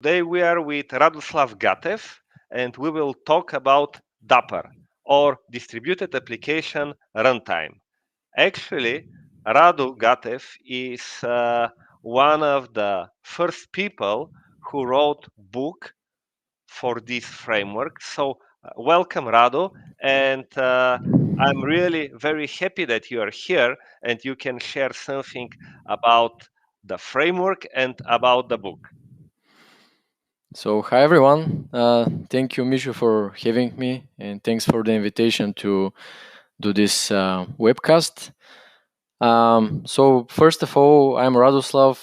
Today we are with Radoslav Gatev and we will talk about Dapr or Distributed Application Runtime. Actually, Radu Gatev is one of the first people who wrote book for this framework. So welcome Radu, and I'm really very happy that you are here and you can share something about the framework and about the book. So, hi everyone. Thank you, Mishu, for having me, and thanks for the invitation to do this webcast. So, first of all, I'm Radoslav.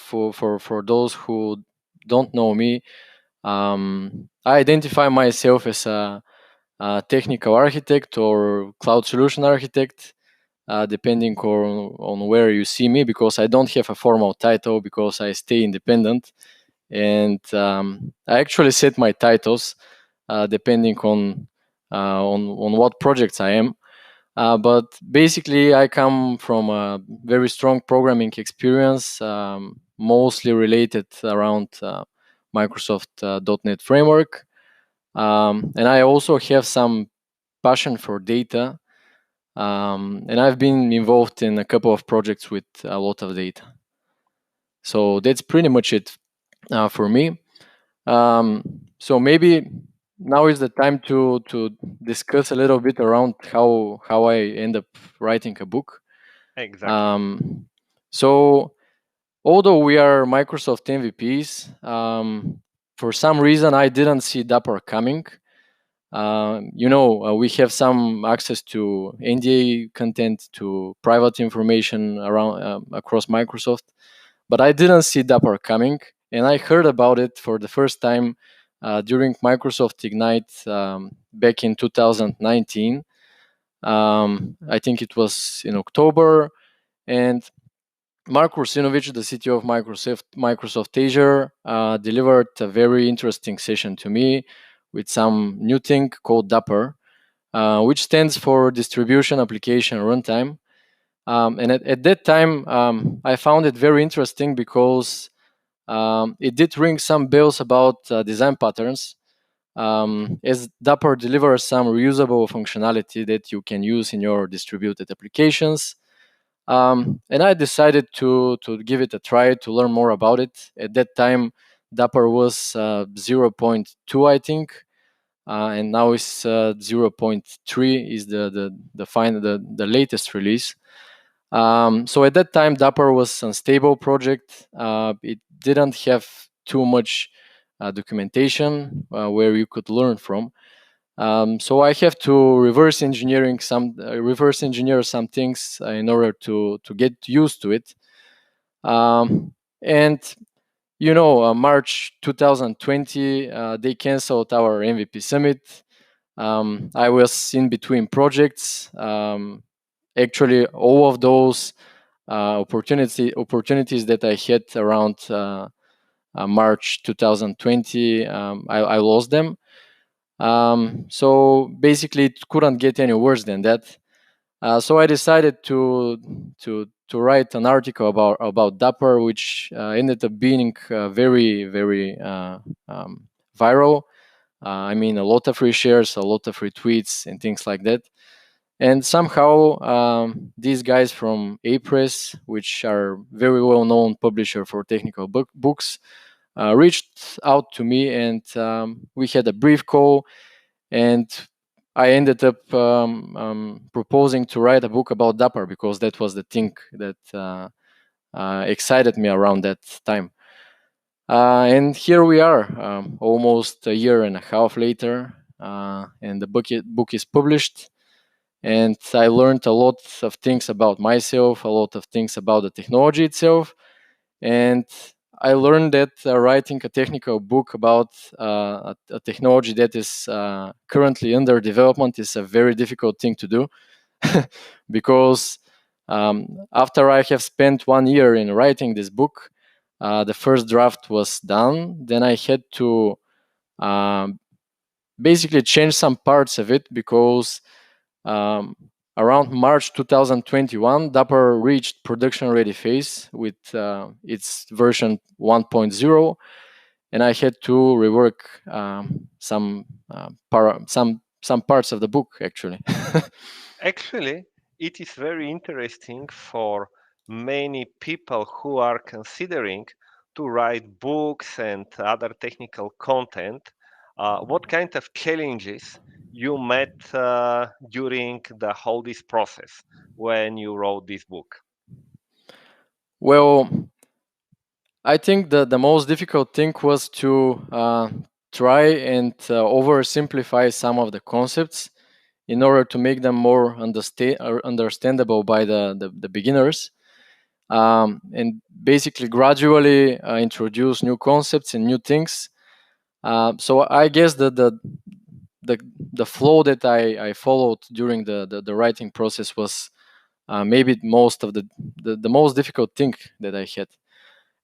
For those who don't know me, I identify myself as a technical architect or cloud solution architect, depending on where you see me, because I don't have a formal title because I stay independent, and I actually set my titles depending on what projects I am. But basically, I come from a very strong programming experience, mostly related around Microsoft .NET framework, and I also have some passion for data. And I've been involved in a couple of projects with a lot of data. So that's pretty much it for me. So maybe now is the time to discuss a little bit around how I end up writing a book. Exactly. Um, so although we are Microsoft MVPs, for some reason I didn't see Dapper coming. We have some access to NDA content, to private information around across Microsoft, but I didn't see Dapper coming, and I heard about it for the first time during Microsoft Ignite back in 2019. I think it was in October, and Mark Rusinovich, the CTO of Microsoft Azure, delivered a very interesting session to me with some new thing called Dapper, which stands for Distribution Application Runtime. And at that time, I found it very interesting because it did ring some bells about design patterns, as Dapper delivers some reusable functionality that you can use in your distributed applications. And I decided to give it a try to learn more about it. At that time, Dapper was 0.2, I think, and now it's 0.3 is the latest release. So at that time, Dapper was an unstable project. It didn't have too much documentation where you could learn from. So I have to reverse engineer some things in order to get used to it. And March 2020, they canceled our MVP summit. I was in between projects. Actually, all of those opportunities that I had around March 2020, I lost them. So basically, it couldn't get any worse than that. So I decided to write an article about Dapper, which ended up being very viral. I mean, a lot of reshares, a lot of retweets, and things like that. And somehow, these guys from Apress, which are very well-known publisher for technical books, reached out to me, and we had a brief call, and I ended up proposing to write a book about Dapper because that was the thing that excited me around that time. And here we are, almost a year and a half later, and the book is published. And I learned a lot of things about myself, a lot of things about the technology itself, and I learned that writing a technical book about a technology that is currently under development is a very difficult thing to do because after I have spent 1 year in writing this book, the first draft was done. Then I had to basically change some parts of it because around March 2021, Dapper reached production ready phase with its version 1.0. and I had to rework some parts of the book actually. Actually, it is very interesting for many people who are considering to write books and other technical content. What kind of challenges you met during the whole this process when you wrote this book? Well, I think the most difficult thing was to try and oversimplify some of the concepts in order to make them more understandable by the beginners, and basically gradually introduce new concepts and new things. So I guess that the the flow that I followed during the writing process was maybe most of the most difficult thing that I had.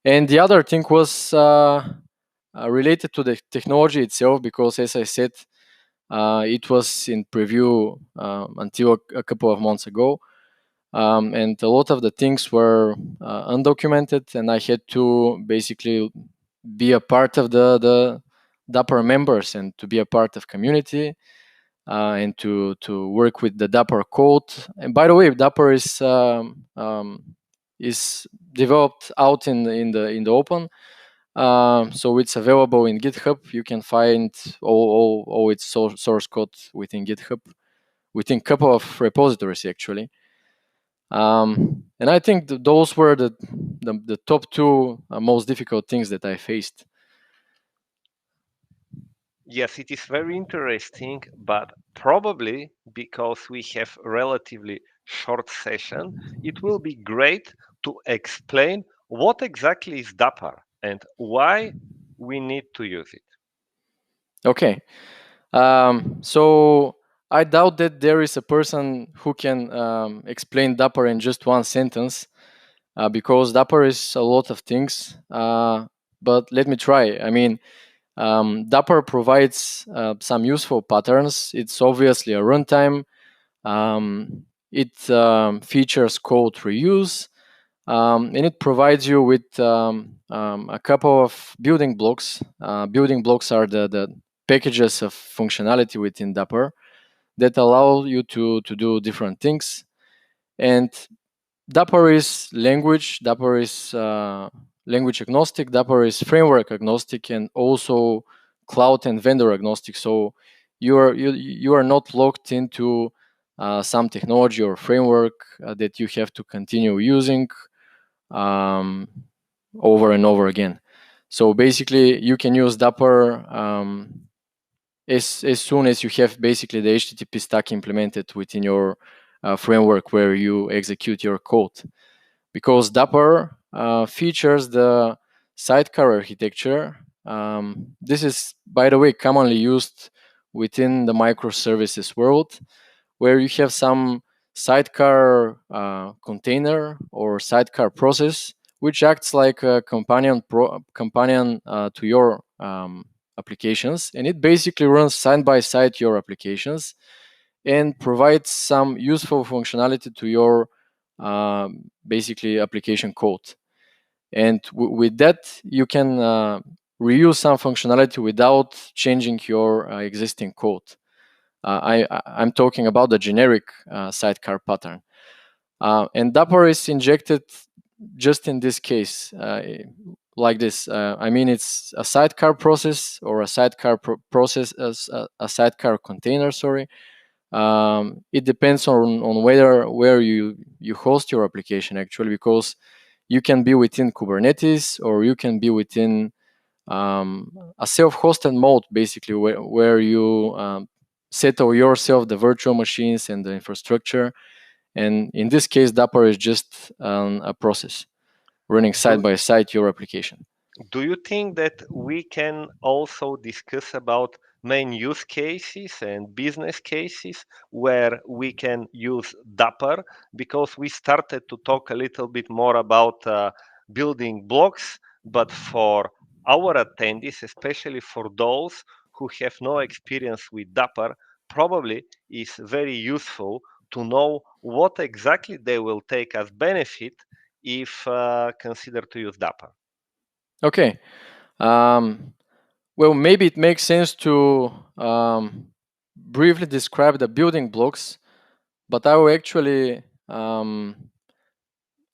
And the other thing was related to the technology itself, because as I said, it was in preview until a couple of months ago, and a lot of the things were undocumented, and I had to basically be a part of the Dapper members and to be a part of community, and to work with the Dapper code. And by the way, Dapper is developed out in the open, so it's available in GitHub. You can find all its source code within GitHub, within a couple of repositories actually. And I think those were the top two most difficult things that I faced. Yes, it is very interesting, but probably because we have relatively short session, it will be great to explain what exactly is Dapper and why we need to use it. Okay. So I doubt that there is a person who can explain Dapper in just one sentence, because Dapper is a lot of things. But let me try. I mean, Dapper provides some useful patterns. It's obviously a runtime. It features code reuse, and it provides you with a couple of building blocks. Building blocks are the packages of functionality within Dapper that allow you to do different things. And Dapper is language. Dapper is language agnostic. Dapper is framework agnostic, and also cloud and vendor agnostic. So you are not locked into some technology or framework that you have to continue using um, over and over again. So basically, you can use Dapper as soon as you have basically the HTTP stack implemented within your framework where you execute your code. Because Dapper features the sidecar architecture. This is, by the way, commonly used within the microservices world, where you have some sidecar container or sidecar process, which acts like a companion to your applications, and it basically runs side by side your applications and provides some useful functionality to your basically application code. And with that, you can reuse some functionality without changing your existing code. I'm talking about the generic sidecar pattern. And Dapper is injected just in this case, like this. I mean, it's a sidecar process or a sidecar process as a sidecar container. Sorry. It depends on where you host your application actually, because you can be within Kubernetes or you can be within a self-hosted mode, basically where you settle yourself the virtual machines and the infrastructure. And in this case, Dapper is just a process running side Do, by side your application. do you think that we can also discuss about main use cases and business cases where we can use Dapper? Because we started to talk a little bit more about building blocks, but for our attendees, especially for those who have no experience with Dapper, probably is very useful to know what exactly they will take as benefit if consider to use Dapper. Okay. Well, maybe it makes sense to briefly describe the building blocks, but I will actually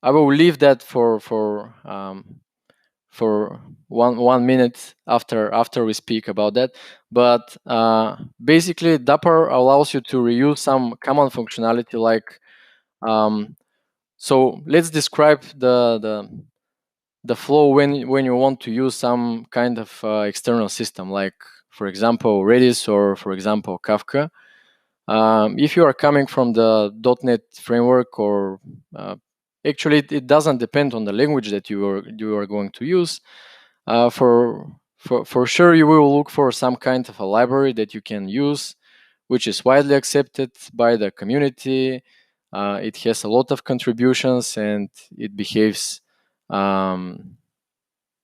I will leave that for 1 minute after we speak about that. But basically, Dapr allows you to reuse some common functionality. Like, so let's describe the flow when you want to use some kind of external system, like for example Redis or for example Kafka. If you are coming from the .NET framework, or actually it doesn't depend on the language that you are going to use. For sure, you will look for some kind of a library that you can use, which is widely accepted by the community. It has a lot of contributions, and it behaves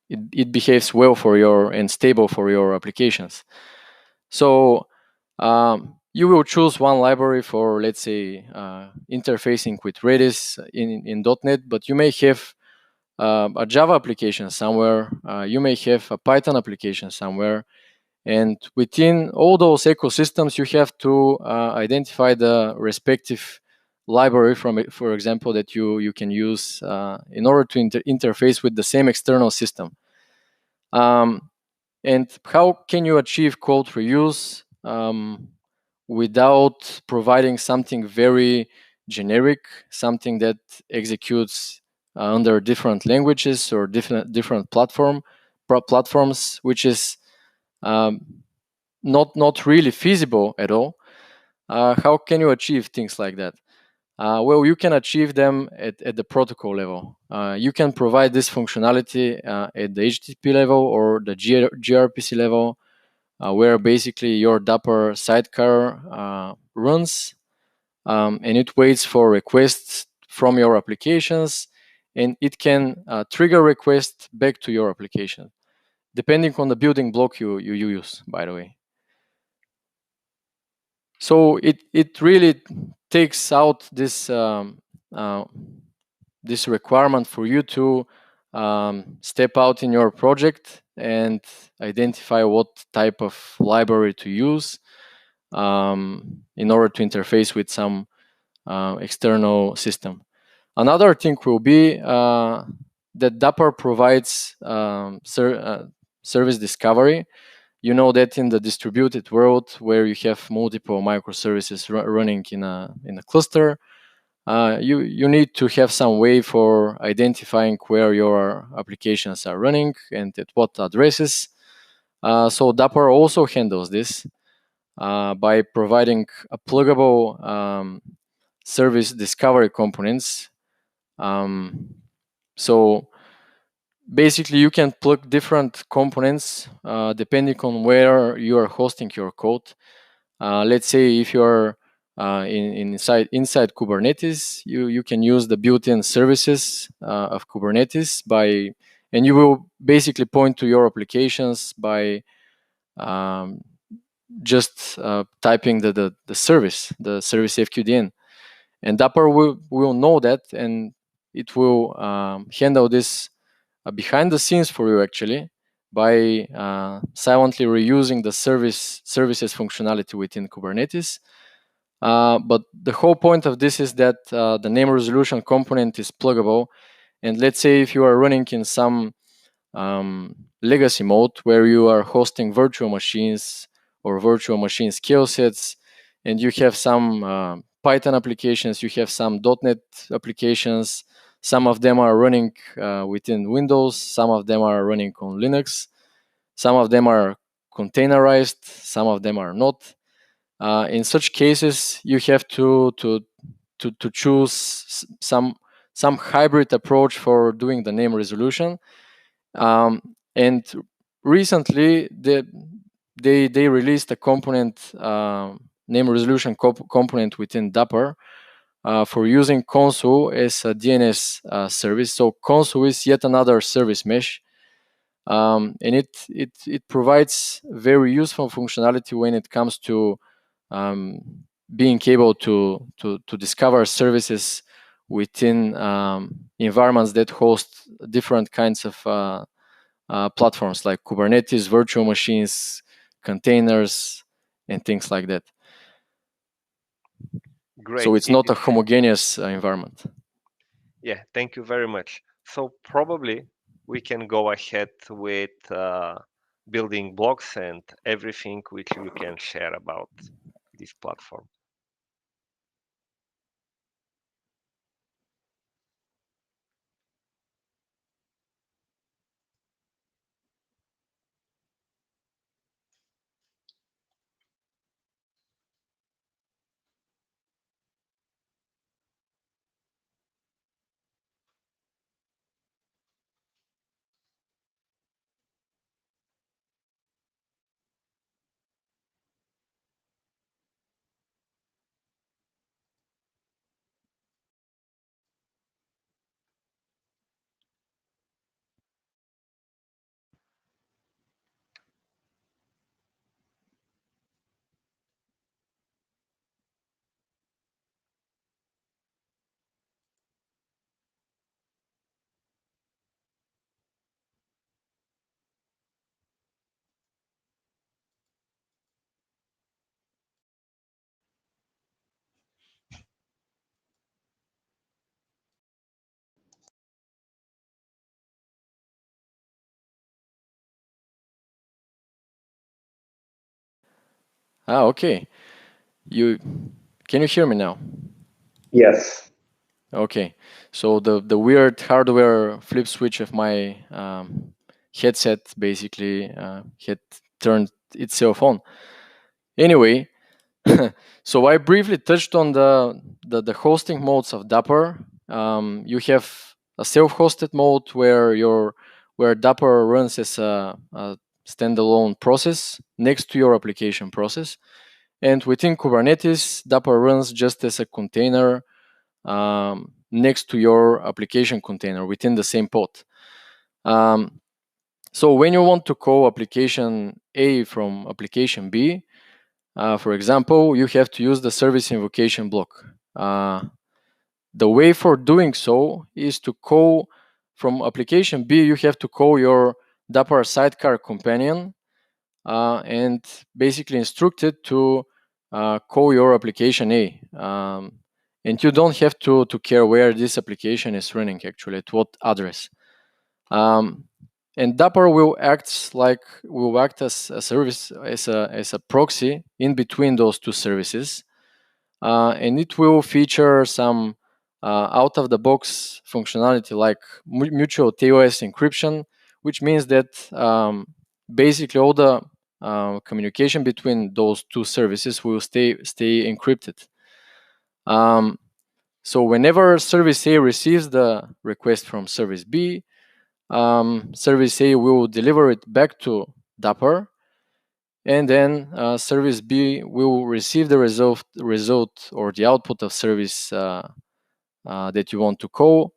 it behaves well for your and stable for your applications. So you will choose one library for, let's say, interfacing with Redis in .NET, but you may have a Java application somewhere. You may have a Python application somewhere. And within all those ecosystems, you have to identify the respective library from, for example, that you can use in order to interface with the same external system. And how can you achieve code reuse without providing something very generic, something that executes under different languages or different platforms, which is not really feasible at all? How can you achieve things like that? Well, you can achieve them at the protocol level. You can provide this functionality at the HTTP level or the gRPC level, where basically your Dapper sidecar runs, and it waits for requests from your applications, and it can trigger requests back to your application, depending on the building block you use, by the way. So it really takes out this this requirement for you to step out in your project and identify what type of library to use in order to interface with some external system. Another thing will be that Dapper provides service discovery. You know that in the distributed world, where you have multiple microservices running in a cluster, you need to have some way for identifying where your applications are running and at what addresses. So Dapper also handles this by providing a pluggable service discovery components. So basically, you can plug different components depending on where you are hosting your code. Let's say if you're inside Kubernetes, you can use the built-in services of Kubernetes and you will basically point to your applications by just typing the service FQDN, and Dapper will know that, and it will handle this behind the scenes for you, actually, by silently reusing the services functionality within Kubernetes. But the whole point of this is that the name resolution component is pluggable. And let's say if you are running in some legacy mode where you are hosting virtual machines or virtual machine skill sets, and you have some Python applications, you have some .NET applications. Some of them are running within Windows, some of them are running on Linux, some of them are containerized, some of them are not. In such cases, you have to choose some hybrid approach for doing the name resolution. And recently, they released a component, name resolution component within Dapper for using Consul as a DNS service. So Consul is yet another service mesh, and it provides very useful functionality when it comes to being able to discover services within environments that host different kinds of platforms like Kubernetes, virtual machines, containers, and things like that. Great. So it's not a homogeneous environment. Yeah, thank you very much. So probably we can go ahead with building blocks and everything which you can share about this platform. Okay. Can you hear me now? Yes. Okay. So the weird hardware flip switch of my headset basically had turned itself on. Anyway, so I briefly touched on the hosting modes of Dapr. You have a self-hosted mode where Dapr runs as a standalone process next to your application process, and within Kubernetes, Dapr runs just as a container next to your application container within the same pod. So when you want to call application A from application B, for example, you have to use the service invocation block. The way for doing so is to call from application B, you have to call your Dapper Sidekick companion and basically instruct it to call your application A. And you don't have to care where this application is running, actually, at what address. And Dapper will act as a service, as a proxy in between those two services, and it will feature some out-of-the-box functionality like mutual TOS encryption, which means that basically all the communication between those two services will stay encrypted. So whenever service A receives the request from service B, service A will deliver it back to Dapper, and then service B will receive the result or the output of service that you want to call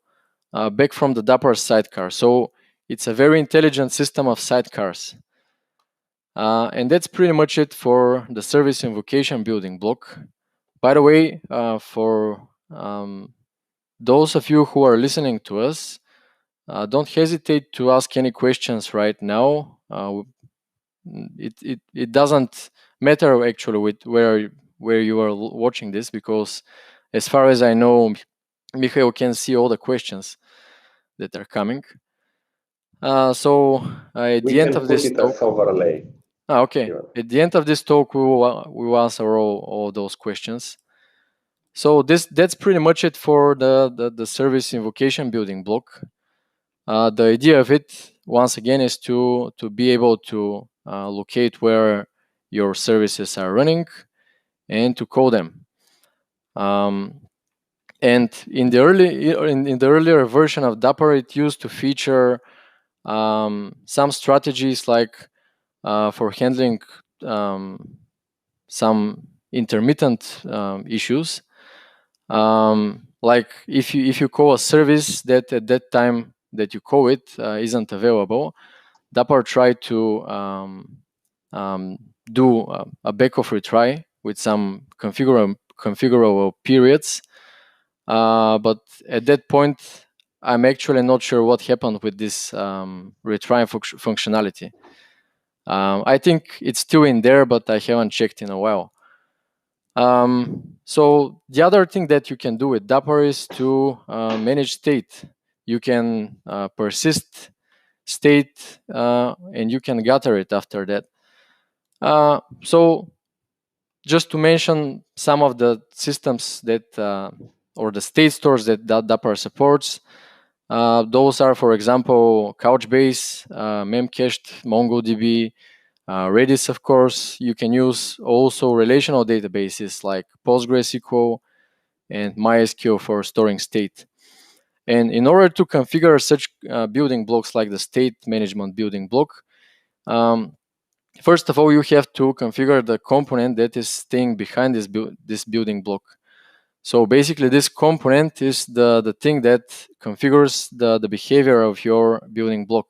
back from the Dapper sidecar. So it's a very intelligent system of sidecars. And that's pretty much it for the service invocation building block. By the way, for those of you who are listening to us, don't hesitate to ask any questions right now. It doesn't matter actually with where you are watching this, because as far as I know, Mikhail can see all the questions that are coming. So at the end of this talk, overlay. okay. At the end of this talk, we will answer all those questions. So that's pretty much it for the service invocation building block. The idea of it, once again, is to be able to locate where your services are running and to call them. And in the earlier version of Dapper, it used to feature some strategies like for handling some intermittent issues. Like if you call a service that at that time that you call it isn't available, Dapper tried to do a backoff retry with some configurable periods, but at that point I'm actually not sure what happened with this retry functionality. I think it's still in there, but I haven't checked in a while. So the other thing that you can do with Dapr is to manage state. You can persist state and you can gather it after that. So just to mention some of the systems that or the state stores that Dapr supports, those are, for example, Couchbase, Memcached, MongoDB, Redis, of course. You can use also relational databases like PostgreSQL and MySQL for storing state. And in order to configure such building blocks like the state management building block, first of all, you have to configure the component that is staying behind this building block. So basically, this component is the thing that configures the behavior of your building block.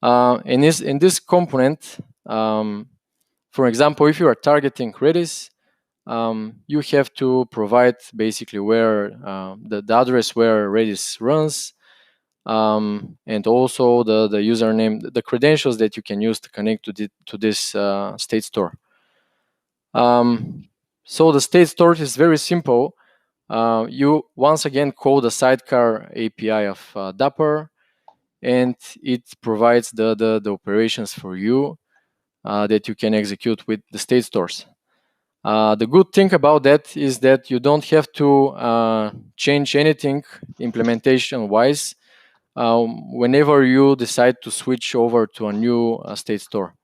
In this component, for example, if you are targeting Redis, you have to provide basically where the address where Redis runs, and also the username, the credentials that you can use to connect to this state store. So the state store is very simple. You once again call the sidecar API of Dapr, and it provides the operations for you that you can execute with the state stores. The good thing about that is that you don't have to change anything implementation-wise whenever you decide to switch over to a new state store.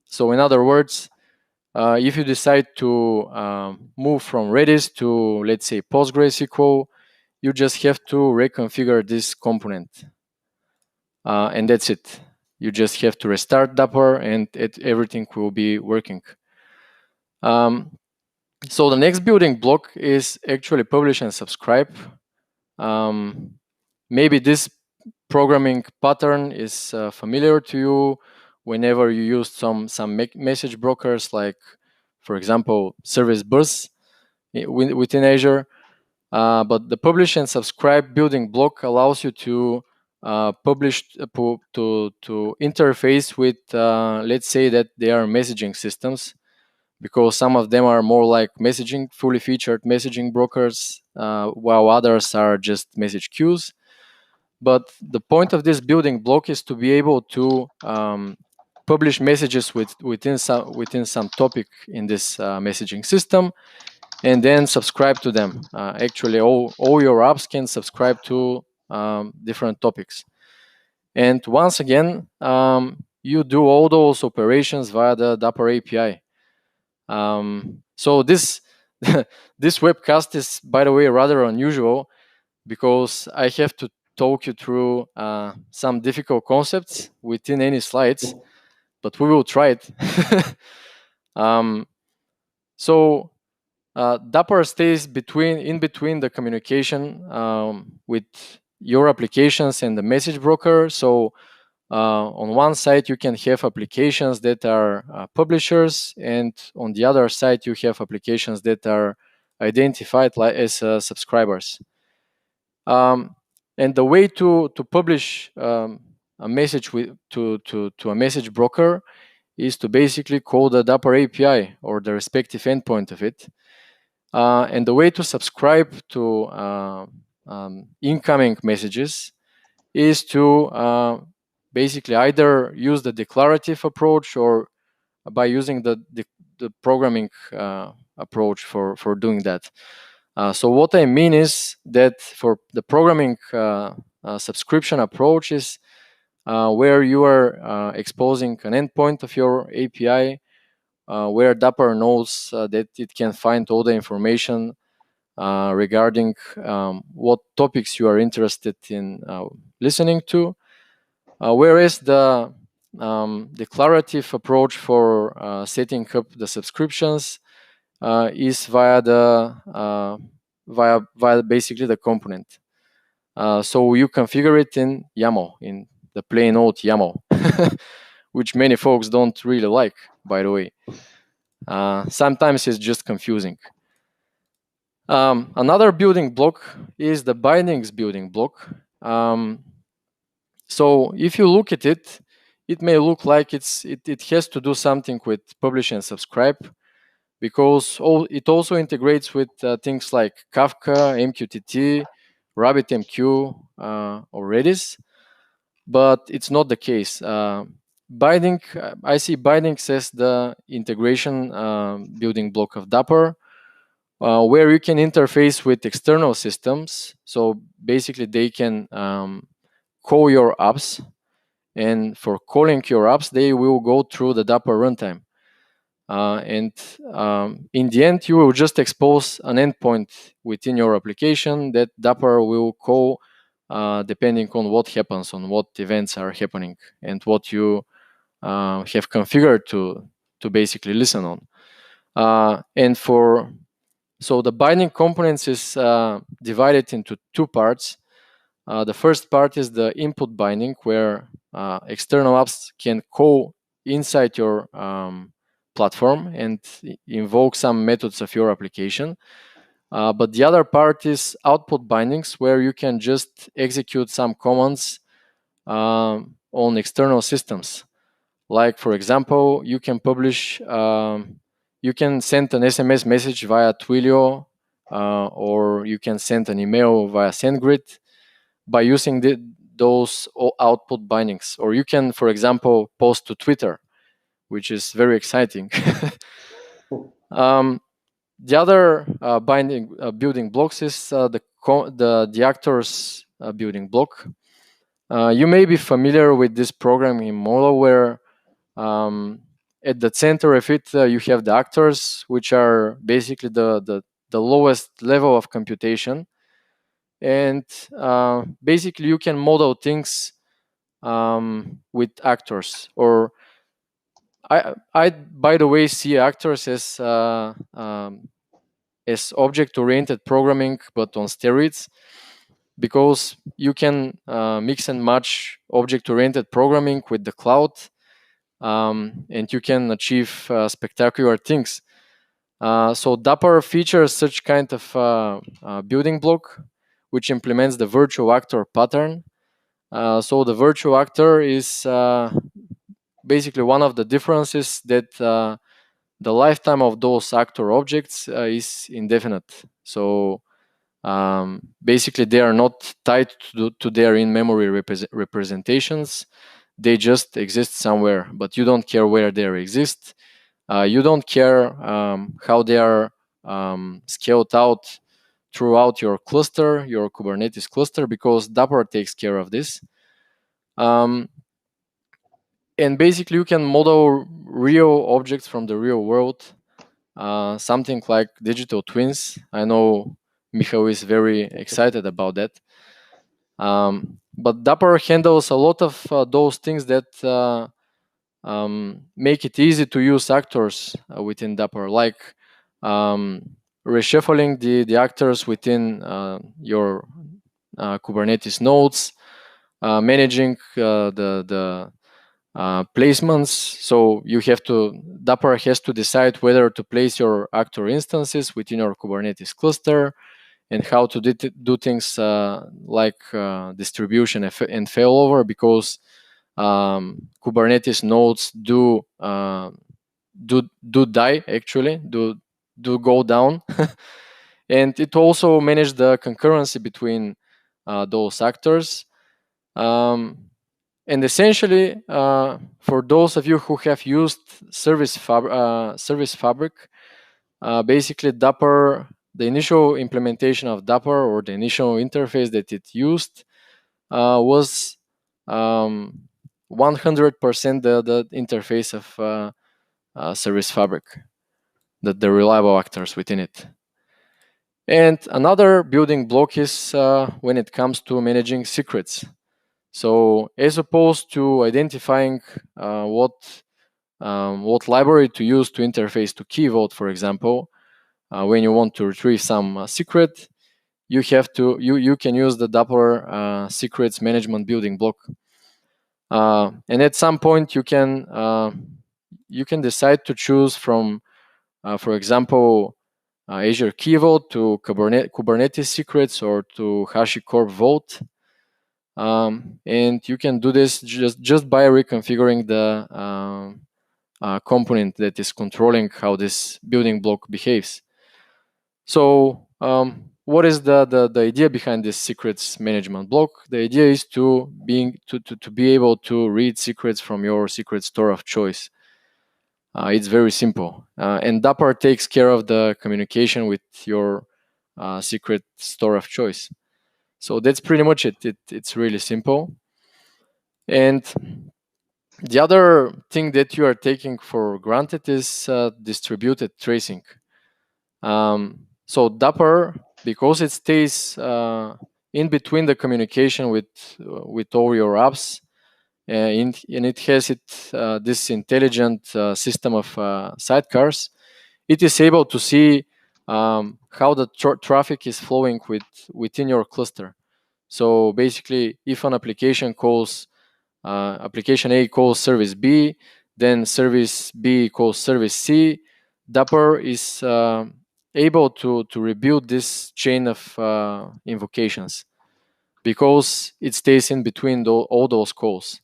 So in other words, if you decide to move from Redis to, let's say, PostgreSQL, you just have to reconfigure this component. And that's it. You just have to restart Dapr and everything will be working. So the next building block is actually publish and subscribe. Maybe this programming pattern is familiar to you whenever you use some message brokers like, for example, Service Bus within Azure. But the publish and subscribe building block allows you to publish to interface with, let's say that they are messaging systems, because some of them are more like messaging, fully featured messaging brokers, while others are just message queues. But the point of this building block is to be able to publish messages within some topic in this messaging system, and then subscribe to them. Actually, all your apps can subscribe to different topics. And once again, you do all those operations via the Dapr API. So this this webcast is, by the way, rather unusual, because I have to talk you through some difficult concepts within any slides, but we will try it. So Dapr stays in between the communication with your applications and the message broker. So on one side, you can have applications that are publishers, and on the other side, you have applications that are identified as subscribers. And the way to publish a message to a message broker is to basically call the Dapr API or the respective endpoint of it. And the way to subscribe to incoming messages is to basically either use the declarative approach or by using the programming approach for doing that. So what I mean is that for the programming subscription approach is where you are exposing an endpoint of your API, where Dapr knows that it can find all the information regarding what topics you are interested in listening to. Whereas the declarative approach for setting up the subscriptions is via basically the component. So you configure it in YAML, in the plain old YAML, which many folks don't really like, by the way. Sometimes it's just confusing. Another building block is the bindings building block. So if you look at it, it may look like it has to do something with publish and subscribe, because it also integrates with things like Kafka, MQTT, RabbitMQ, or Redis, but it's not the case. I see bindings as the integration building block of Dapr, where you can interface with external systems. So basically, they can call your apps, and for calling your apps, they will go through the Dapr runtime. And in the end, you will just expose an endpoint within your application that Dapr will call depending on what happens, on what events are happening, and what you have configured to basically listen on. So the binding components is divided into two parts. The first part is the input binding, where external apps can call inside your platform and invoke some methods of your application. But the other part is output bindings, where you can just execute some commands on external systems. Like, for example, you can publish, you can send an SMS message via Twilio, or you can send an email via SendGrid by using those output bindings. Or you can, for example, post to Twitter, which is very exciting. The other building blocks is the actors building block. You may be familiar with this programming model, where at the center of it you have the actors, which are basically the lowest level of computation, and basically you can model things with actors. Or I by the way see actors as object-oriented programming, but on steroids, because you can mix and match object-oriented programming with the cloud, and you can achieve spectacular things. So Dapr features such kind of building block, which implements the virtual actor pattern. So the virtual actor is basically one of the differences, that the lifetime of those actor objects is indefinite. So basically, they are not tied to their in-memory representations. They just exist somewhere, but you don't care where they exist. You don't care how they are scaled out throughout your cluster, your Kubernetes cluster, because Dapr takes care of this. And basically, you can model real objects from the real world, something like digital twins. I know Michał is very excited about that. But Dapr handles a lot of those things that make it easy to use actors within Dapr, like reshuffling the actors within your Kubernetes nodes, managing the placements. So Dapr has to decide whether to place your actor instances within your Kubernetes cluster, and how to do things like distribution and failover, because Kubernetes nodes do die, actually, do go down. And it also manages the concurrency between those actors. And essentially, for those of you who have used Service Fabric, basically Dapr, the initial implementation of Dapr, or the initial interface that it used, was 100% the interface of Service Fabric, the reliable actors within it. And another building block is when it comes to managing secrets. So as opposed to identifying what library to use to interface to Key Vault, for example, when you want to retrieve some secret, you can use the Dapr secrets management building block. And at some point you can decide to choose from, for example, Azure Key Vault to Kubernetes secrets or to HashiCorp Vault. And you can do this just by reconfiguring the component that is controlling how this building block behaves. So what is the idea behind this secrets management block? The idea is to be able to read secrets from your secret store of choice. It's very simple, and Dapr takes care of the communication with your secret store of choice. So that's pretty much it. It's really simple. And the other thing that you are taking for granted is distributed tracing. So Dapr, because it stays in between the communication with all your apps, and it has this intelligent system of sidecars, it is able to see how the traffic is flowing within your cluster. So basically, if an application calls application A calls service B, then service B calls service C, Dapr is able to rebuild this chain of invocations because it stays in between all those calls.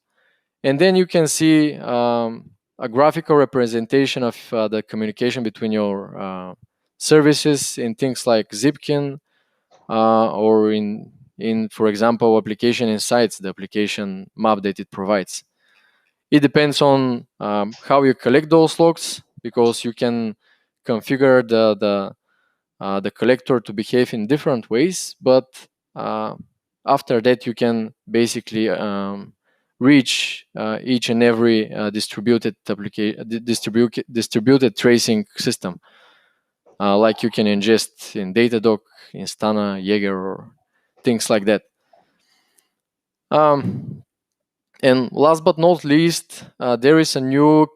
And then you can see a graphical representation of the communication between your services in things like Zipkin or in, for example, application insights, the application map that it provides. It depends on how you collect those logs, because you can configure the collector to behave in different ways. But after that, you can basically reach each and every distributed tracing system, like you can ingest in Datadog, Instana, Jaeger, or things like that. And last but not least, there is a new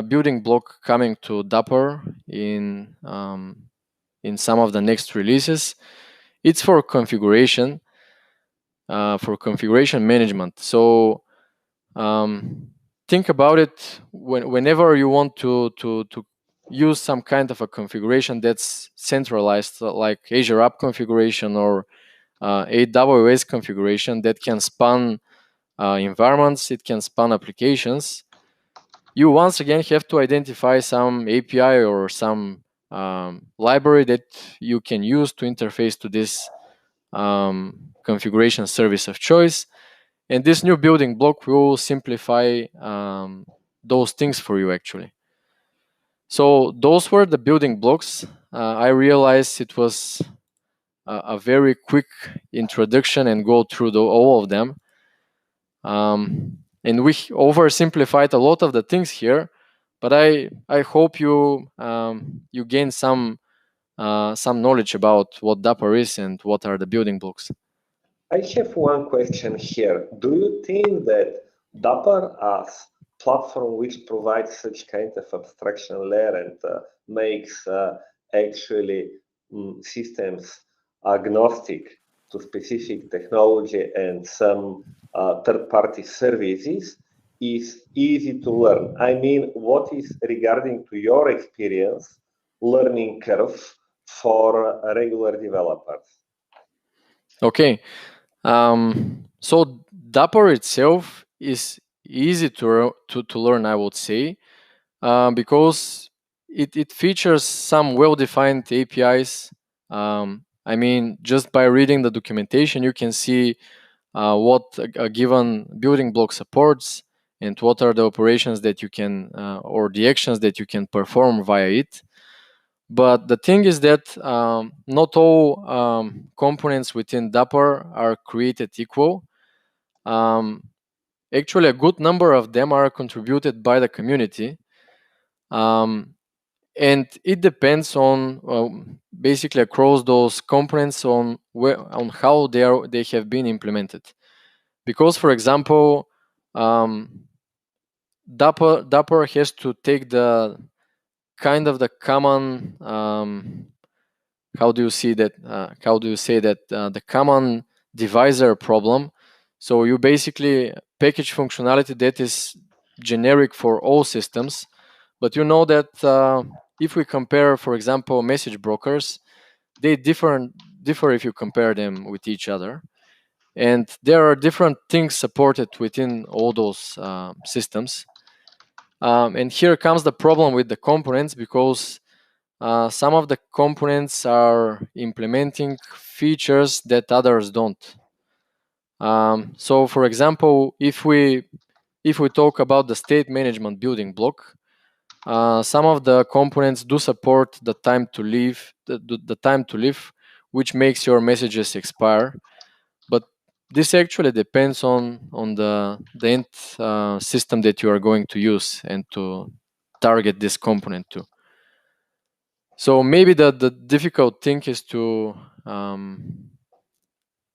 building block coming to Dapr in some of the next releases. It's for configuration management. So think about it whenever you want to use some kind of a configuration that's centralized, like Azure App configuration or AWS configuration that can span environments, it can span applications. You once again have to identify some API or some library that you can use to interface to this configuration service of choice. And this new building block will simplify those things for you, actually. So those were the building blocks. I realized it was a very quick introduction and go through all of them. And we oversimplified a lot of the things here, but I hope you you gain some knowledge about what Dapr is and what are the building blocks. I have one question here. Do you think that Dapr as platform which provides such kind of abstraction layer and makes actually systems agnostic to specific technology and some third-party services is easy to learn? I mean, what is, regarding to your experience, learning curve for regular developers? Okay. So Dapr itself is easy to learn, I would say, because it features some well-defined APIs. I mean, just by reading the documentation, you can see what a given building block supports and what are the operations that you can or the actions that you can perform via it. But the thing is that not all components within Dapr are created equal. Actually, a good number of them are contributed by the community. And it depends on basically across those components on how they have been implemented. Because, for example, Dapr has to take the kind of the common how do you say that the common divisor problem. So you basically package functionality that is generic for all systems, but you know that if we compare, for example, message brokers, they differ if you compare them with each other. And there are different things supported within all those systems. And here comes the problem with the components, because some of the components are implementing features that others don't. So, for example, if we talk about the state management building block, some of the components do support the time to leave, the time to live, which makes your messages expire. But this actually depends on the end system that you are going to use and to target this component to. So maybe the difficult thing is to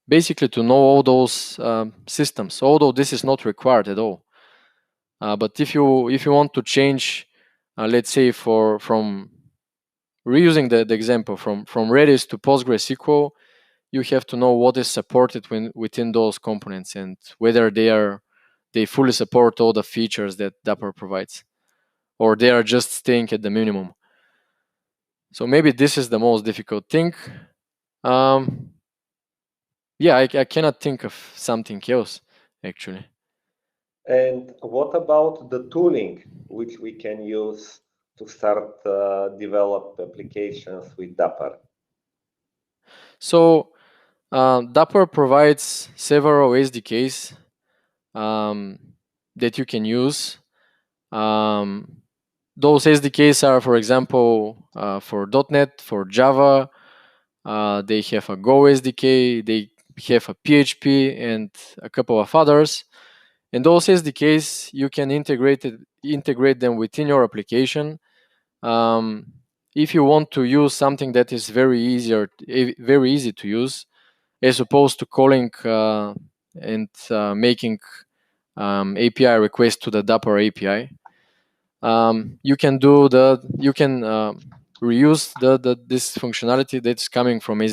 basically to know all those systems, although this is not required at all. But if you want to change, let's say from reusing the example from Redis to PostgreSQL, you have to know what is supported within those components and whether they fully support all the features that Dapr provides, or they are just staying at the minimum. So maybe this is the most difficult thing. Yeah, I cannot think of something else, actually. And what about the tooling which we can use to start develop applications with Dapr? So Dapr provides several SDKs that you can use. Those SDKs are, for example, for .NET, for Java. They have a Go SDK, they have a PHP, and a couple of others. And those SDKs, you can integrate them within your application. If you want to use something that is very easy to use, as opposed to calling and making API requests to the Dapper API, you can reuse this functionality that's coming from the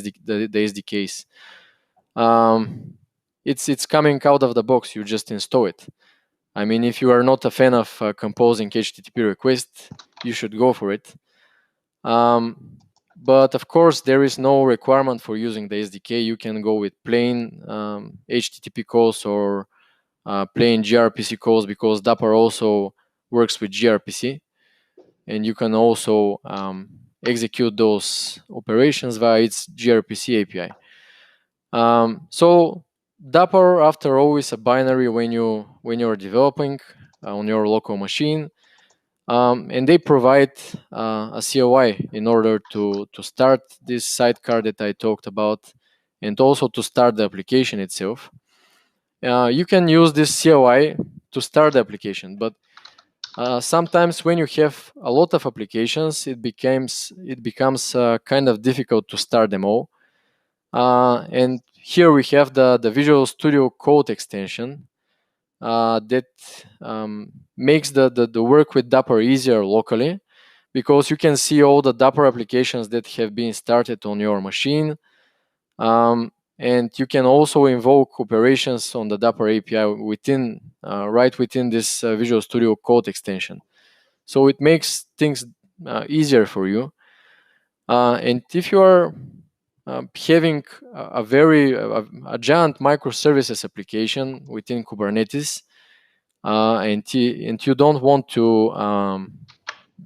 SDKs. It's coming out of the box. You just install it. I mean, if you are not a fan of composing HTTP requests, you should go for it. But of course, there is no requirement for using the SDK. You can go with plain HTTP calls or plain gRPC calls, because Dapr also works with gRPC, and you can also execute those operations via its gRPC API. So Dapr, after all, is a binary when you're developing on your local machine. And they provide a COI in order to start this sidecar that I talked about, and also to start the application itself. You can use this COI to start the application, but sometimes when you have a lot of applications, it becomes kind of difficult to start them all. And here we have the Visual Studio Code extension that makes the work with Dapr easier locally, because you can see all the Dapr applications that have been started on your machine. And you can also invoke operations on the Dapr API right within this Visual Studio Code extension. So it makes things easier for you. And if you are having a giant microservices application within Kubernetes, and you don't want to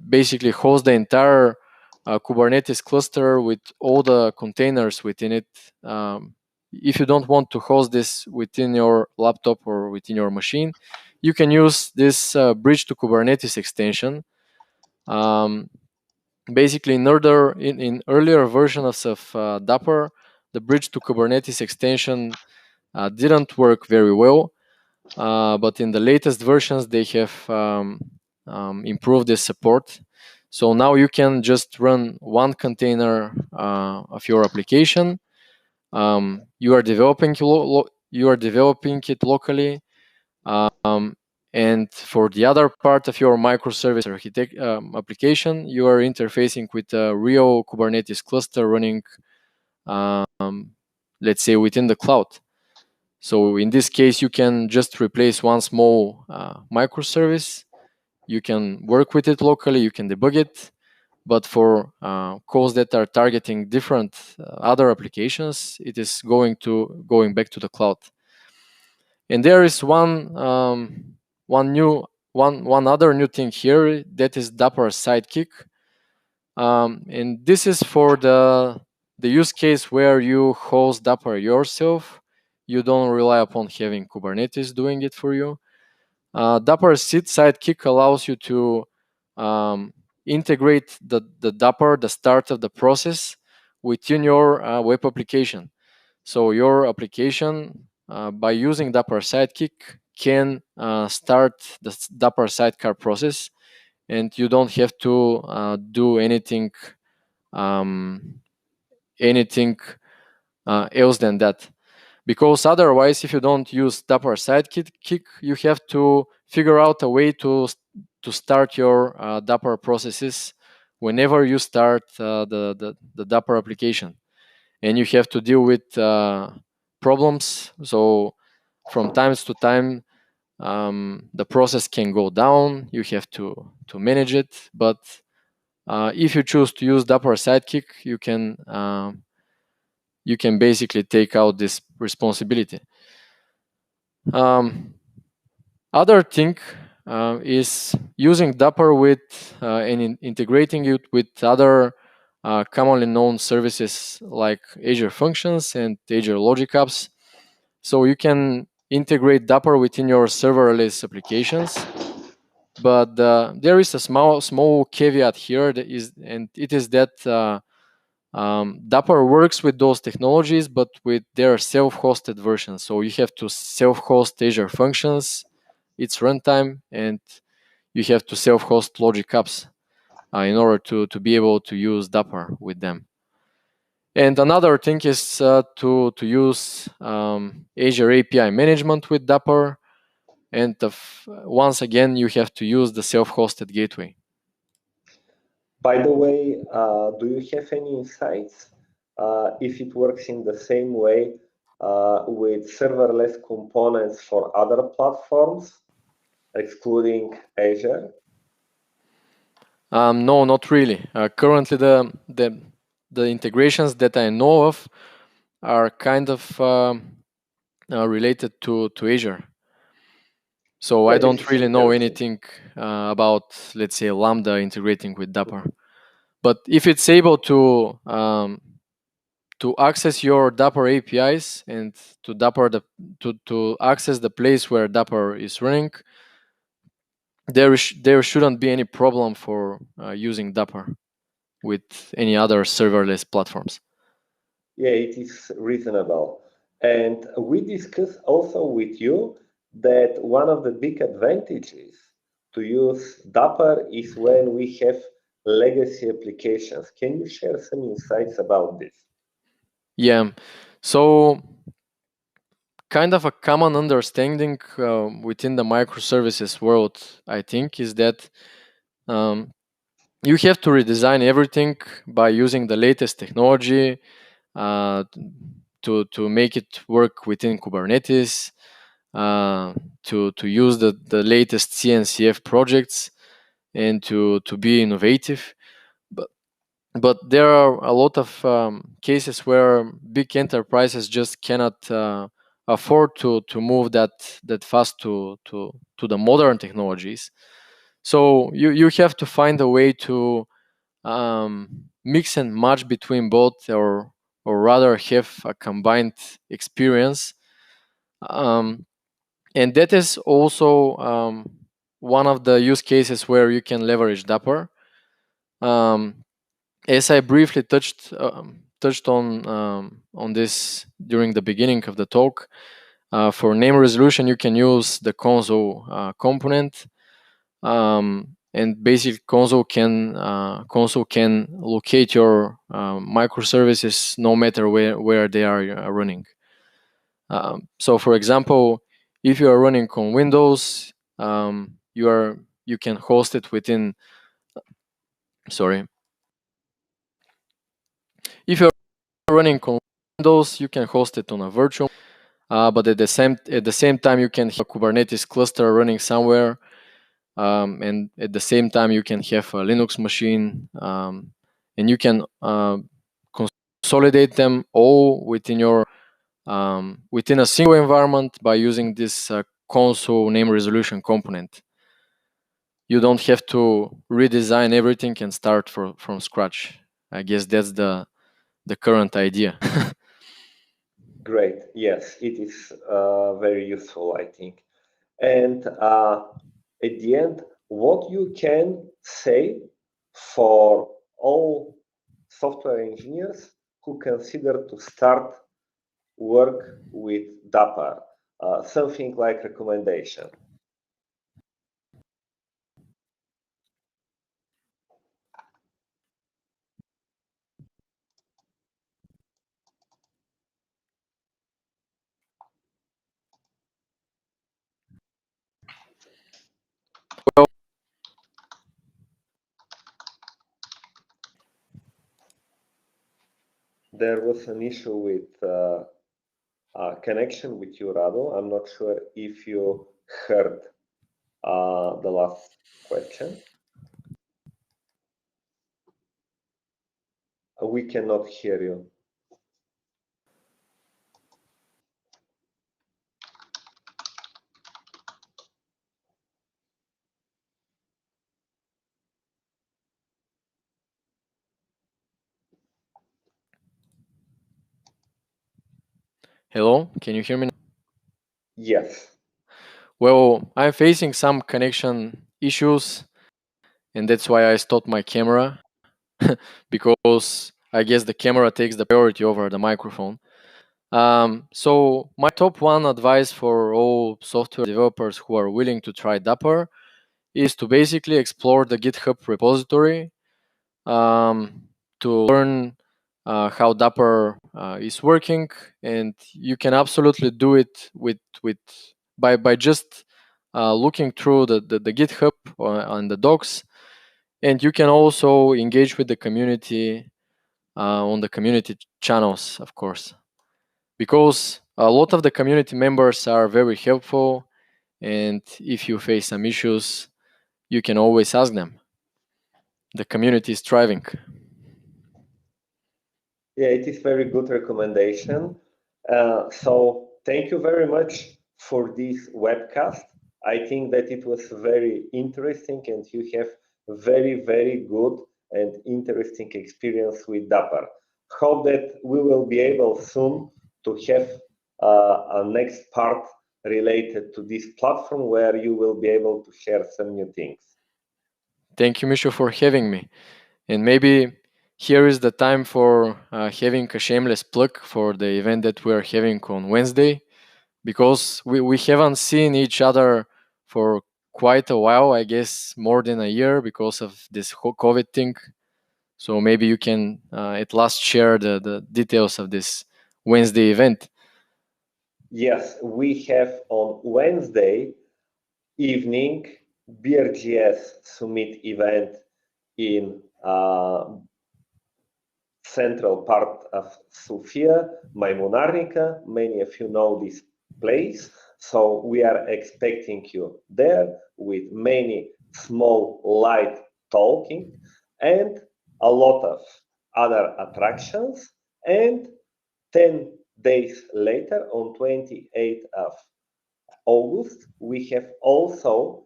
basically host the entire Kubernetes cluster with all the containers within it. If you don't want to host this within your laptop or within your machine, you can use this Bridge to Kubernetes extension. Basically, in earlier versions of Dapr, the Bridge to Kubernetes extension didn't work very well. But in the latest versions, they have improved this support. So now you can just run one container of your application. You are developing it locally, and for the other part of your microservice application, you are interfacing with a real Kubernetes cluster running, let's say, within the cloud. So in this case, you can just replace one small microservice. You can work with it locally. You can debug it. But for calls that are targeting different other applications, it is going back to the cloud. And there is one other new thing here, that is Dapper Sidekick. And this is for the use case where you host Dapper yourself. You don't rely upon having Kubernetes doing it for you. Dapper Sidekick allows you to integrate the Dapper, the start of the process, within your web application. So your application, by using Dapper Sidekick, can start the Dapper Sidecar process, and you don't have to do anything else than that. Because otherwise, if you don't use Dapper Sidekick, you have to figure out a way to start your Dapper processes whenever you start the Dapper application, and you have to deal with problems. So from times to time, the process can go down. You have to manage it. But if you choose to use Dapper Sidekick, you can basically take out this responsibility. Other thing is using Dapper with and integrating it with other commonly known services like Azure Functions and Azure Logic Apps. So you can integrate Dapper within your serverless applications. But there is a small caveat here, and it is that Dapper works with those technologies, but with their self-hosted versions. So you have to self-host Azure Functions, its runtime, and you have to self-host Logic Apps in order to be able to use Dapper with them. And another thing is to use Azure Api Management with Dapper. And once again, you have to use the self-hosted gateway. By the way, do you have any insights if it works in the same way with serverless components for other platforms, excluding Azure? No, not really. Currently, the integrations that I know of are kind of related to Azure. So I don't really know anything about, let's say, Lambda integrating with Dapper. But if it's able to access your Dapper APIs and to access the place where Dapper is running, there shouldn't be any problem for using Dapper with any other serverless platforms. Yeah, it is reasonable. And we discussed also with you that one of the big advantages to use Dapper is when we have legacy applications. Can you share some insights about this? Yeah, so kind of a common understanding within the microservices world, I think, is that you have to redesign everything by using the latest technology to make it work within Kubernetes, to use the latest CNCF projects, and to be innovative. But there are a lot of cases where big enterprises just cannot afford to move that fast to the modern technologies. So you have to find a way to mix and match between both, or rather have a combined experience. And that is also one of the use cases where you can leverage Dapper. As I briefly touched on this during the beginning of the talk, for name resolution, you can use the console component, and basically console can locate your microservices no matter where they are running. So, for example, if you are running on Windows, you can host it within. Sorry. If you're running on Windows, you can host it on a virtual, but at the same time, you can have a Kubernetes cluster running somewhere, and at the same time you can have a Linux machine, and you can consolidate them all within your within a single environment by using this console name resolution component. You don't have to redesign everything and start from scratch. I guess that's the current idea. Great. Yes, it is very useful, I think. And at the end, what you can say for all software engineers who consider to start work with Dapr, something like recommendation. There was an issue with connection with you, Rado. I'm not sure if you heard the last question. We cannot hear you. Hello, can you hear me? Yes. Well, I'm facing some connection issues, and that's why I stopped my camera because I guess the camera takes the priority over the microphone. So my top one advice for all software developers who are willing to try Dapr is to basically explore the GitHub repository to learn how Dapr is working, and you can absolutely do it by just looking through the GitHub on the docs, and you can also engage with the community on the community channels, of course, because a lot of the community members are very helpful, and if you face some issues, you can always ask them. The community is thriving. Yeah, it is very good recommendation. So thank you very much for this webcast. I think that it was very interesting and you have very, very good and interesting experience with Dapr. Hope that we will be able soon to have a next part related to this platform where you will be able to share some new things. Thank you, Misho, for having me. And maybe here is the time for having a shameless plug for the event that we are having on Wednesday, because we haven't seen each other for quite a while, I guess more than a year because of this whole COVID thing. So maybe you can at last share the details of this Wednesday event. Yes, we have on Wednesday evening BRGS Summit event in central part of Sofia, Maimunarnica. Many of you know this place. So we are expecting you there with many small light talking and a lot of other attractions. And 10 days later, on 28th of August, we have also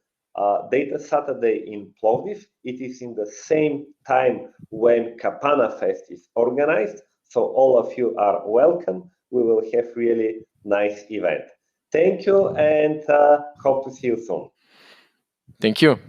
Data Saturday in Plovdiv. It is in the same time when Kapana Fest is organized. So all of you are welcome. We will have really nice event. Thank you and hope to see you soon. Thank you.